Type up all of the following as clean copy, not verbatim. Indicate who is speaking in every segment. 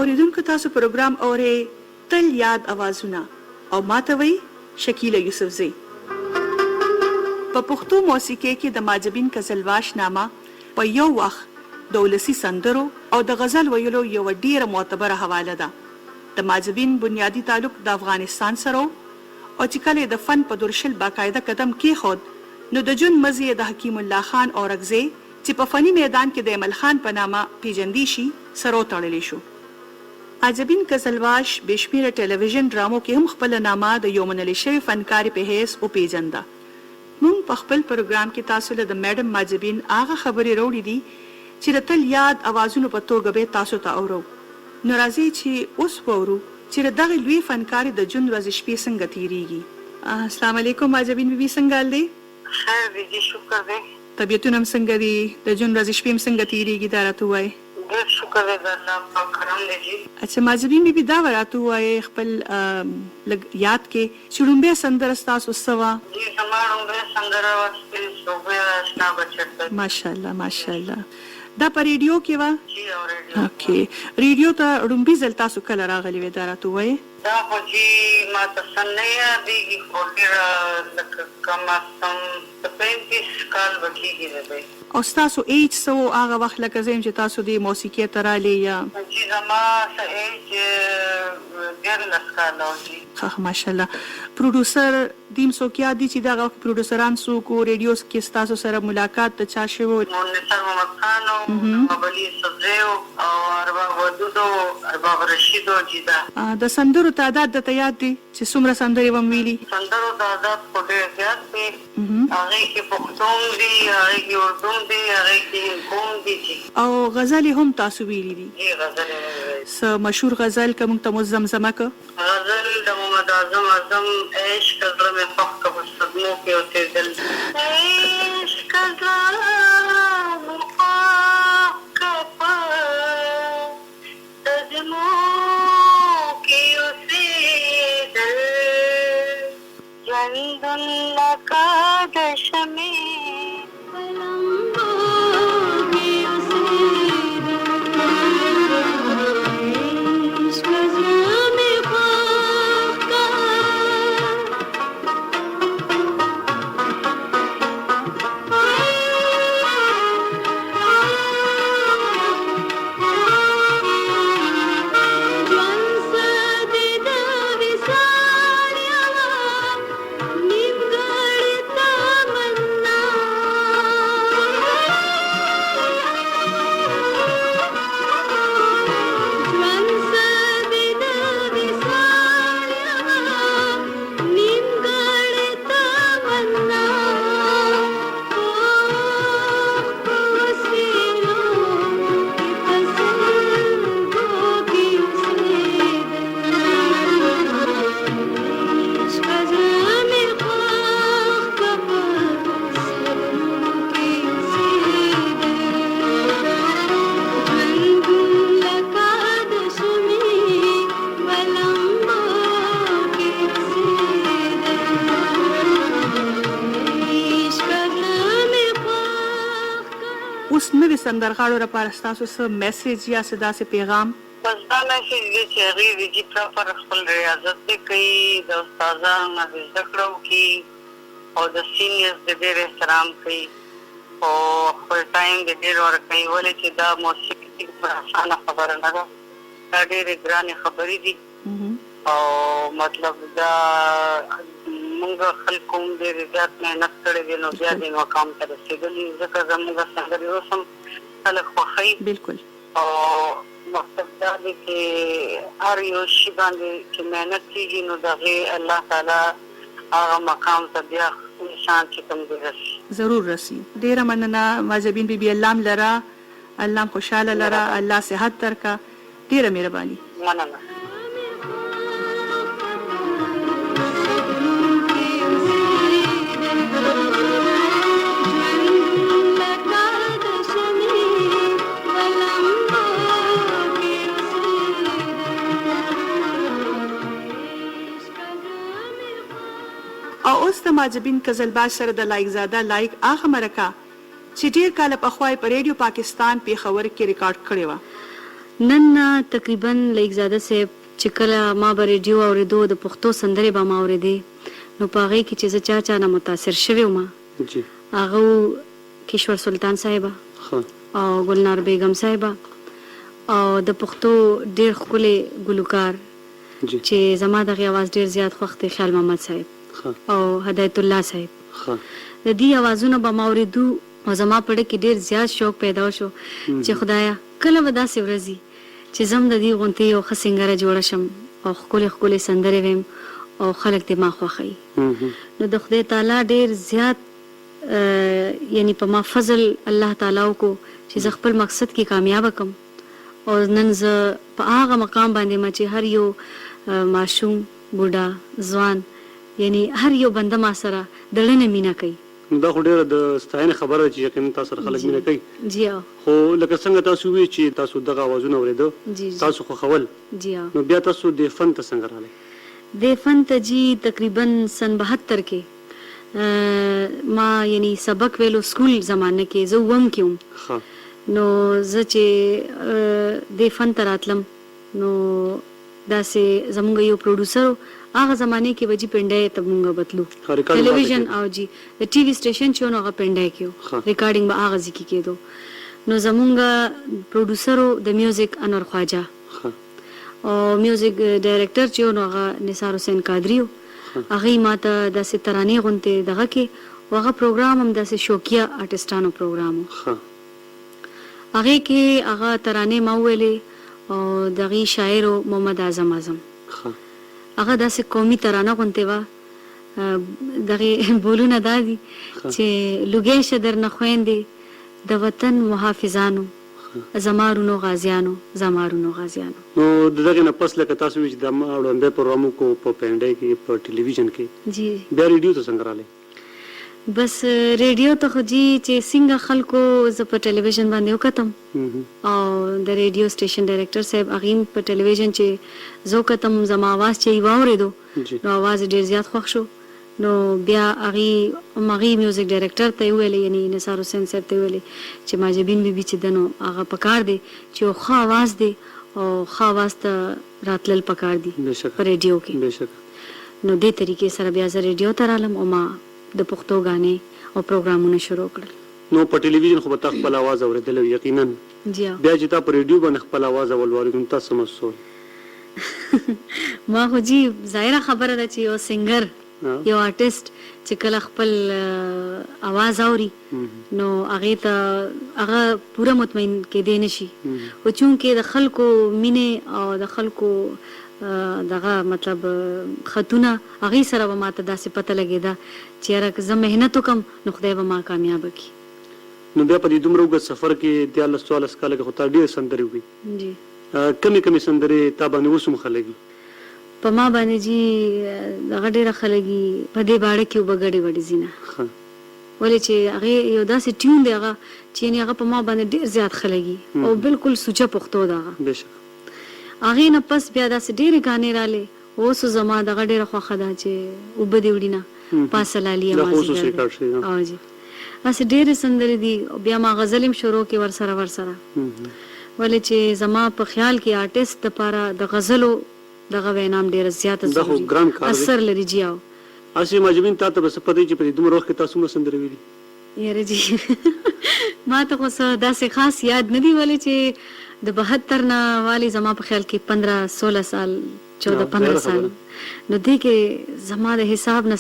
Speaker 1: اوریدونکو تاسو پروګرام اورئ تل یاد اوازونه او ماته وی شکیله یوسفزی. په پښتو موسیقۍ کې د ماجبین قزلواش نامه په یو وخت د ولسي سندرو او د غزل ویلو یو ډیره معتبره حواله ده. د ماجبین بنیادی تعلق د افغانستان سره او چې کله د فن په درشل باقاعده قدم کېښود نو د جون مزي د حکیم الله خان اورغزی چې په فني میدان کې د ایمل خان په نامه پیژندې شي سره تړلی شو. ماجبین قزلواش بشمیره ټلویزیون ډرامو کې هم خپل نامه د یو منل شوی فنکار په حیث او پیژنده. مونږ په خپل پروګرام کې تاسو له د میډم ماجبین هغه خبرې وروړي دي چې د تل یاد اوازونو په توګه به تاسو ته اورو. نو راځي چې اوس وورو چې دغه لوی فنکار د جون ورځ شپې څنګه تیریږي. السلام علیکم ماجبین بیبي څنګه دي؟
Speaker 2: خیر دي شکر دی.
Speaker 1: طبیعتونه هم څنګه دي؟ د جون ورځ شپې څنګه تیریږي دا راته وایي.
Speaker 2: ډېر شکر دی د الله پاک کرم دی جی.
Speaker 1: اچھا ماجبین بیبي دا راته وایي خپل یاد کې چې لومبه سندره ستاسو سوا
Speaker 2: جی زما لومبه سندره واسطه صوبه آشنا بچت.
Speaker 1: ماشاءالله ماشاءالله. دا په ریډیو کې و؟
Speaker 2: جی او ریډیو.
Speaker 1: اوکې ریډیو ته لومبي ځل تاسو کله راغلي وې دا راته وایي؟
Speaker 2: دا خو جی ما ته سنه یادېږي خو ډېره لکه کم از کم 35 کال به کېږي دی.
Speaker 1: او ستاسو ایج څه و هغه وخت لکه زه یم چې تاسو د موسیقۍ ته رالې یا؟
Speaker 2: جی زما ایج 14 کاله و جی.
Speaker 1: ماشاءالله. پروډوسر دیم څوک یاد دي چې دغه وخت پروډوسران څوک و ریډیو کې ستاسو سره ملاقات د چا شوی و؟
Speaker 2: نثار محمد خان او محمد علي صدري او ارباب ودود او ارباب رشید او جیدا.
Speaker 1: د سندرو تعداد د ته یاد دي چې څومره سندرې وم ویلي؟
Speaker 2: سندرو تعداد خو ډېر زیات دی. هغې کې پښتون دي، هغې کې اردو دي، هغې کې کوم دي جي.
Speaker 1: او غزلې هم تاسو ویلي دي؟
Speaker 2: جی غزلې مې ویلي.
Speaker 1: څه مشهور غزل که موږ ته مو زمزمه که؟
Speaker 2: غزل د محمد اعظم عشق زړه مې خوښ که په صدمو کې اوسېدل. عشق زړه مې خوښ که په صدمو کې اوسېدل. ژوندون لکه د شمعې په لمبو کې
Speaker 1: سندرغاړو لپاره ستاسو څه میسج یا څه داسې پیغام؟
Speaker 2: بس دا میسج دی چې هغې ویجي پراپر خپل ریاضت دی کوي، د استادانو نه د زده کړه وکړي او د سینیرز د ډېر احترام کوي او خپل ټایم د ډېر ورکوي. ولې چې دا موسیقي اسانه خبره نه ده، دا ډېرې ګرانې خبرې دي او مطلب دا موږ خلکو هم ډېرې زیات محنت کړی دی نو بیا دې مقام ته رسېدلي. ځکه زموږ سندرې اوس هم خلک خوښوي.
Speaker 1: بالکل.
Speaker 2: او مقصد دا دی چې هر یو شي باندې چې محنت کېږي نو د هغې الله تعالی هغه مقام ته بیا انسان چې کوم دی رسي.
Speaker 1: ضرور رسي. ډېره مننه ماجبین بیبي. الله هم لره، الله هم خوشحاله لره، الله صحت درکړه. ډېره مهرباني.
Speaker 2: مننه.
Speaker 1: او اوس د ماجبین قزلواش سره د لایق زاده لایق هغه مرکه چې ډېر کاله پخوا په ریډیو پاکستان پیښور کې ریکارډ کړې وه.
Speaker 3: نن تقریبا لیک زاده صاحب چې کله ما به ریډیو اورېدو د پښتو سندرې به ما اورېدې نو په هغې کې چې زه چا نه متاثر شوې وم هغه کشور سلطان صاحبه او ګلنار بیگم صاحبه او د پښتو ډېر ښکلی ګلوکار چې زما دغې اواز ډېر زیات خوښ دی خیال محمد صاحب او هدایت الله صاحب د دې اوازونه به ما اورېدو او زما په ډه کې ډېر زیات شوق پیدا شو چې خدایا کله به داسې ورځي چې زم د دې غونتې یو ښه سنګره جوړه شم او ښکلې ښکلې سندرې ویم او خلک دې ما خوښوي نو د خدای تعالی ډېر زیات یعنی په ما فضل الله تعالی وکړو چې زه خپل مقصد کې کامیابه کم او نن زه په هغه مقام باندې یم چې هر یو ماشوم بوډا ځوان یعنی هر یو بنده ما سره د زړه نه مینه کوي
Speaker 4: دا خو ډېره د ستاینې خبره ده چې یقینا تاسو سره خلک مینه کوي خو لکه څنګه تاسو ووایئ چې تاسو دغه اوازونه اورېده تاسو خوښول نو بیا تاسو دې فن ته څنګه راغلی
Speaker 3: دې فن ته جی تقریبا سن 72 کې ما یعنی سبق ویلو سکول زمانه کې زه وم کې وم نو زه چې دې فن ته راتلم نو داسې زمونږ یو پروډوسر هغه زمانه کې وجی پنډای ته مونږ بتلو ټلویزیون او جی د ټي وي سټیشن چې نو هغه پنډای کې ریکارډینګ به هغه ځکه کېدو نو زمونږ پروډوسر د میوزیک انور خواجه او میوزیک ډایرکټر چې نو هغه نثار حسین قادری هغه ماته د سترانی غونته دغه کې هغه پروګرام هم د شوکیا آرټستانو پروګرام هغه کې هغه ترانه ما ویلې او دغه شاعر محمد اعظم هغه داسې قومي ترانه غونته وا دغه بولونه دادي چې لوګي شدر نه خويندې د وطن محافظانو زمارونو غازیانو
Speaker 4: نو دغه نه پس لکه تاسو چې د وړاندې پروګرامو کو په پنډای کې په ټلویزیون کې
Speaker 3: جی
Speaker 4: بیا ریډیو ته څنګه رااله
Speaker 3: بس ریډیو ته خو جی چې څنګه خلکو ز په ټلویزیون باندې وکتم او د ریډیو سټیشن ډایرکټر صاحب اغیم په ټلویزیون چې زو کتم زما आवाज چې واوریدو نو आवाज ډیر زیات خوښ شو نو بیا اغي میوزیک ډایرکټر ته ویلې یعنی نثار حسین صاحب ته ویلې چې ماجبین بي چې دنو هغه پکار دی چې خو आवाज دی او خو आवाज ته راتلل پکار دی په ریډیو کې نو دې طریقې سره بیا زه ریډیو ته رالم او ما د پښتو غانې او پروګرامونه شروع کړل
Speaker 4: نو په ټلویزیون خو به تاسو خپل आवाज اوریدل یقینا
Speaker 3: جی
Speaker 4: بیا چې تاسو په ریډیو باندې خپل आवाज اولوریدل تاسو مسول
Speaker 3: ما خو جی ظاهره خبره ده چې یو سنگر یو آرټیست چې کله خپل आवाज اوري نو هغه ته هغه پوره مطمئن کې دی نشي او چونکه د خلکو مینه او د خلکو دغه مطلب خطونه هغه سره به ماته داسې پته لګیدا چې راک زه مهنت وکم نو خدای به ما کامیاب کړي
Speaker 4: نو بیا په دې دومره وګ سفر کې 43 کال کې خو ډېر سندري وي
Speaker 3: جی
Speaker 4: کمی سندري تا باندې وسوم خلګي
Speaker 3: په ما باندې جی دغه ډېر خلګي په دې باندې کې وبګړې وړي زینه ولې چې هغه یو داسې ټیون دی هغه چې هغه په ما باندې ډېر زیات خلګي او بالکل سوچه پښتو دا
Speaker 4: بهشکه
Speaker 3: هغه نه پس بیا داسې ډېرې غانې رالې اوس زما دغه ډېره خوښه ده چې وبدې وړي نه پاسلالي اوازې او جی اسې ډېرې سندرې دي بیا ما غزل هم شروع کې ورسره ولې چې زما په خیال کې آرټیست لپاره د غزلو دغه وینام ډېر زیات
Speaker 4: ضروري
Speaker 3: اثر لري جیاو
Speaker 4: اسی ماجبین تاسو به سپدې چې په دومره وخت کې تاسو مو سندرې ویلي
Speaker 3: یاره جی ما ته خو داسې خاص یاد نه دی ولې چې د 72 نه والی زما په خیال کې 15-16 سال 14-15 سال نو دې کې زما د حساب نه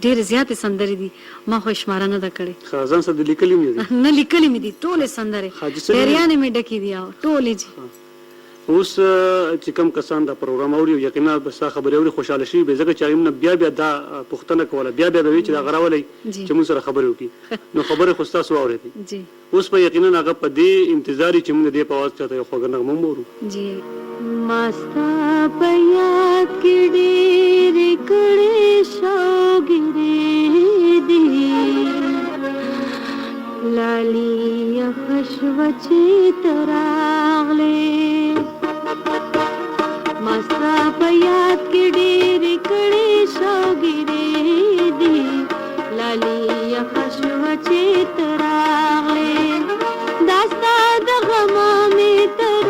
Speaker 3: ډېر زیات سندرې دي ما خو شماره نه ده کړې
Speaker 4: خازن سره لیکلې مې
Speaker 3: نه لیکلې مې دي ټولې سندرې ډېریانې مې ډکې دي او ټولې جی
Speaker 4: اوس چې کوم کسان دا پروګرام اوري یقینا به سا خبرې اوري خوشاله شي به ځکه چې موږ بیا دا پښتنه کوله بیا به وی چې دا غراولې چې موږ سره خبرې وکړي نو خبره خو تاسو اورېدي
Speaker 3: جی
Speaker 4: اوس په یقینا هغه په دې انتظار چې موږ دې په واس چاته یو خوګنه مورو
Speaker 3: جی ماستا په یاد کې ډېر کړي شوګري دي لالی خشوچې تراغلې ماستا په یاد کې ډېر کړي شوګري دي لالی خشوچې تراغلې داستا د غم مې تر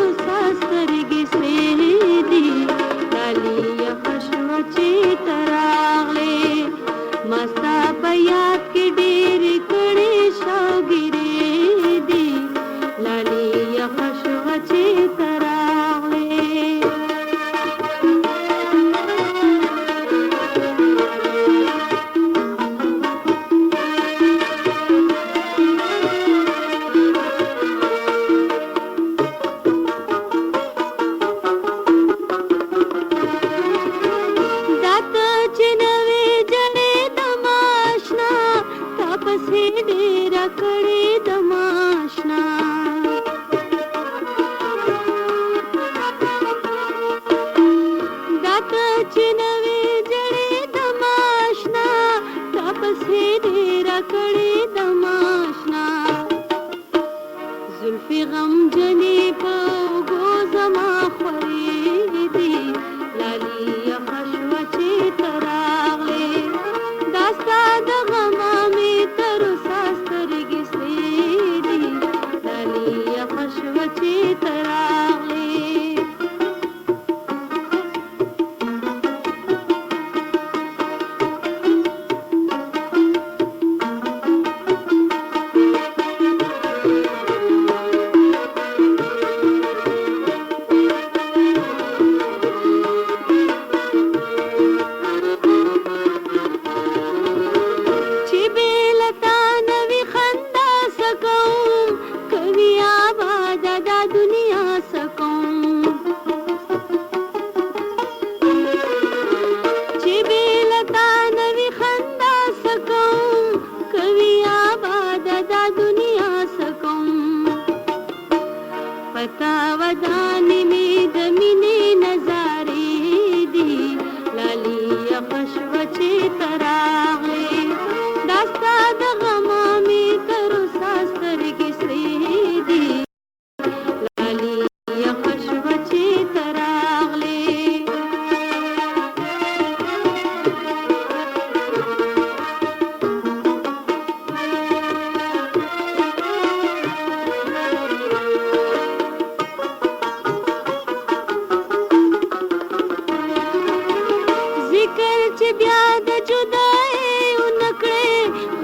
Speaker 3: بیا د جدای اونکړې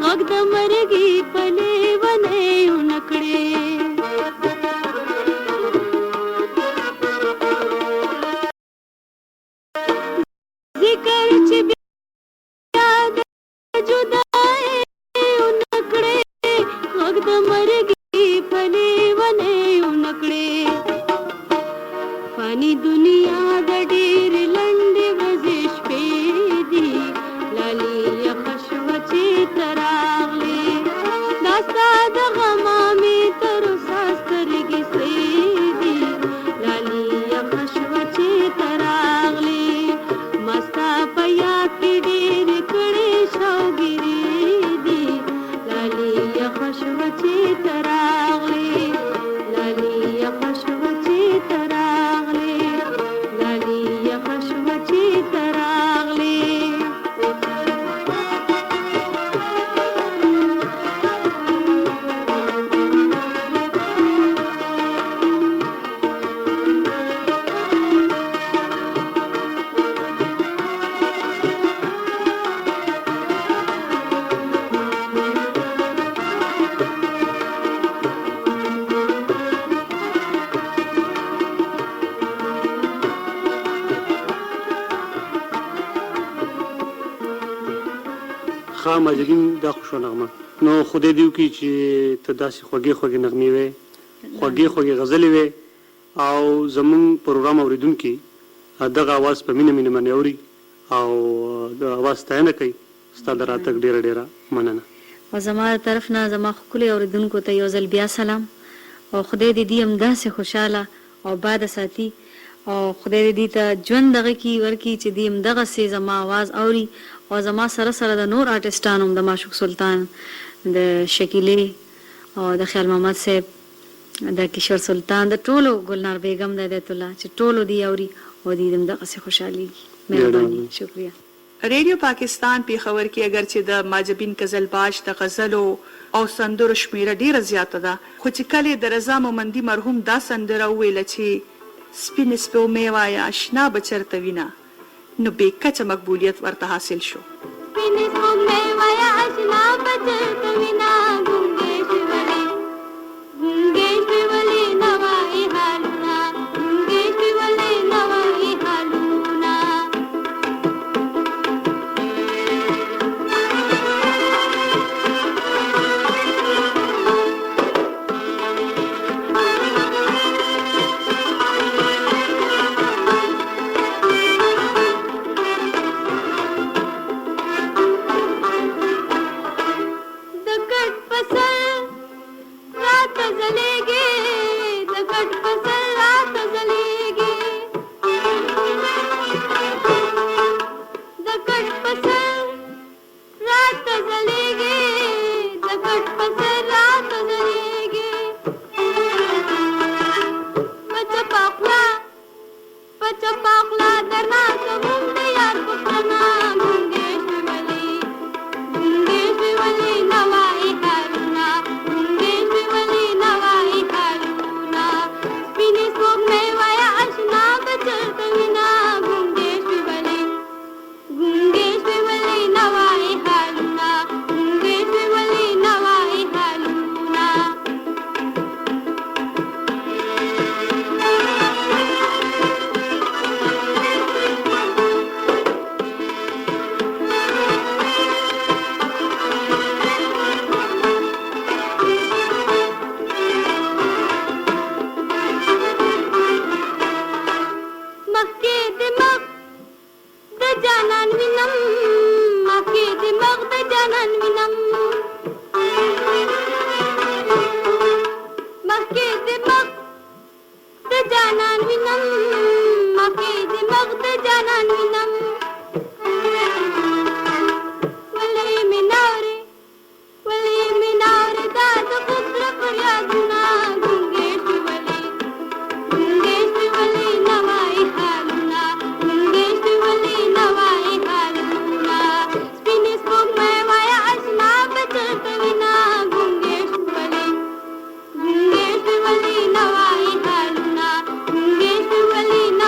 Speaker 3: غږ د مرګي پلې ونه اونکړې ذکر چې بیا د جدای اونکړې غږ د مرګي پلې ونه اونکړې فانی دنیا د ډېر لنډې ورځې شپې دي لالي یخشوه چې ته راغلې دا ستا د غمامې تر اوسه سترګې سرې دي لالي یخشوه چې ته راغلې ما ستا په یاد کې ډېرې کړې شوګیرې دي لالي یخشوه چې ته راغلې لالي یخشوه چې ته راغلې لالي یخشوه چې ته راغلې
Speaker 4: ښه ماجدین دا خوشو نغمه نو خدای دې وکړي چې ته داسې خوږې خوږې نغمې وې خوږې خوږې غزلې وې او زمونږ پروګرام اورېدونکي دغه اواز په مینه مینه باندې اوري او د اواز ستاینه کوي ستا د راتګ ډېره ډېره مننه
Speaker 3: او زما طرف نه زما ښکلي اورېدونکو ته یو ځل بیا سلام او خدای دې دې همداسې خوشحاله او باد ساتي او خدای دې ته ژوند دغه کې ورکړي چې دې همدغسې زما اواز اوري او زما سره سره د نور آرټسټانو د معشوق سلطان د شکیلې او د خیال محمد صاحب د کشور سلطان د ټولو ګلنار بیگم د هدایت الله چې ټولو دې اوري او دې همدغسې خوشحالېږي مهرباني شکریه
Speaker 1: ریډیو پاکستان پیښور کې اگر چې د ماجبین قزلباش د غزلو او سندرو شمیره ډیره زیاته ده خو چې کله د رضا مومندي مرحوم دا سندره ویله چې سپین سپو میوایا آشنا بچرته وینا نو به کچه مقبولیت ورته حاصل شو
Speaker 3: سپین سپو میوایا آشنا بچرته وینا ګونګې شولې نوای حالونه ګونګې شولې نوای حالونه
Speaker 5: Wali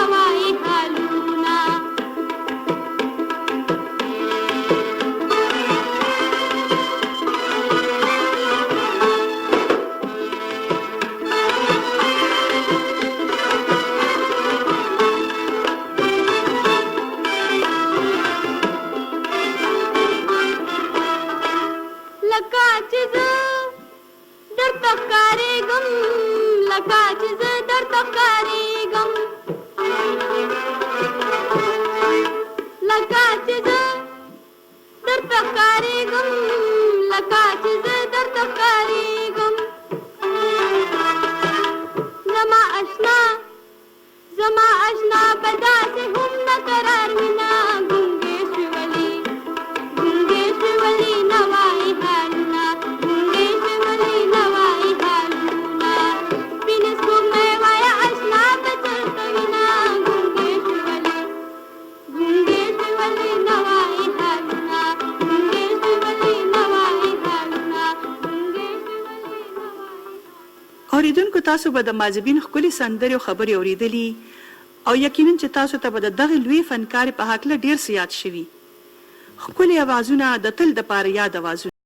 Speaker 5: ښکارېږم لکه چې زه درته ښکارېږم لکه چې زه درته ښکارېږم زما اشنا په داسې هم نه قرار مینه ګونګې شولې نه وایي حالونه ګونګې شولې نه وایي حالونه سپینې سپوږمۍ وایه اشنا په چرته وینه ګونګې شولې نه وایي حالونه ګونګې شولې نه وایي حالونه ګونګې شولې نه وایي.
Speaker 1: اوریدونکو تاسو به د مازبین ښکلې سندرې او خبرې اوریدلي او یقینا چې تاسو ته به د دغه لوی فنکار په هکله ډیر څه یاد شوي ښکلي اوازونه د تل دپاره یاد اوازونه